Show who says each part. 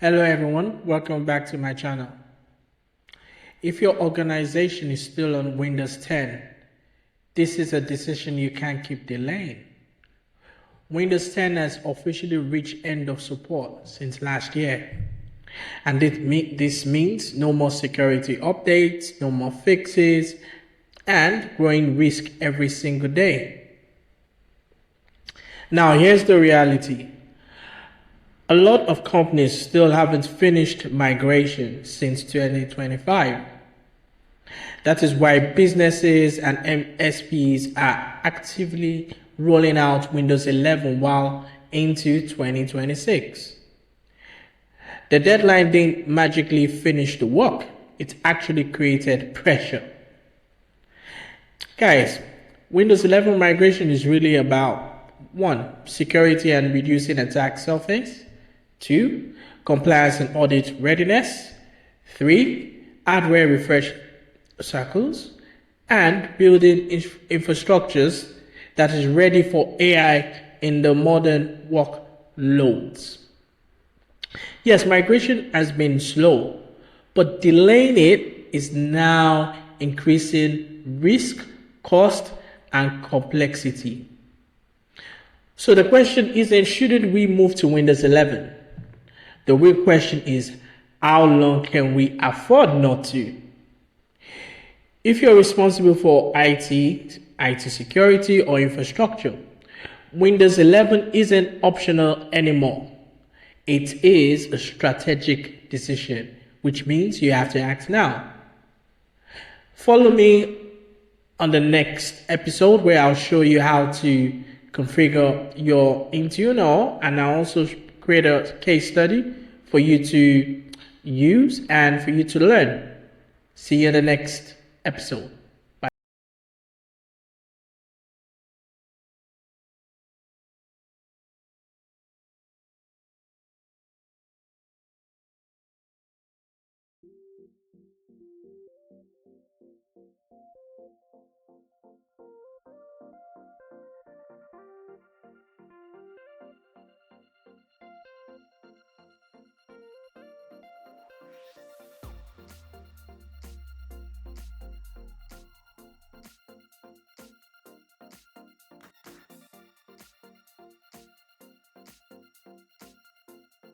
Speaker 1: Hello everyone, welcome back to my channel. If your organization is still on Windows 10, this is a decision you can't keep delaying. Windows 10 has officially reached end of support since last year. And this means no more security updates, no more fixes, and growing risk every single day. Now here's the reality. A lot of companies still haven't finished migration since 2025. That is why businesses and MSPs are actively rolling out Windows 11 while into 2026. The deadline didn't magically finish the work. It actually created pressure. Guys, Windows 11 migration is really about 1. Security and reducing attack surface. 2. Compliance and audit readiness. 3. Hardware refresh cycles. And building infrastructures that is ready for AI in the modern workloads. Yes, migration has been slow, but delaying it is now increasing risk, cost, and complexity. So the question isn't, shouldn't we move to Windows 11? The real question is, how long can we afford not to? If you're responsible for IT security, or infrastructure, Windows 11 isn't optional anymore. It is a strategic decision, which means you have to act now. Follow me on the next episode where I'll show you how to configure your Intune, and I'll also create a case study for you to use and for you to learn. See you in the next episode.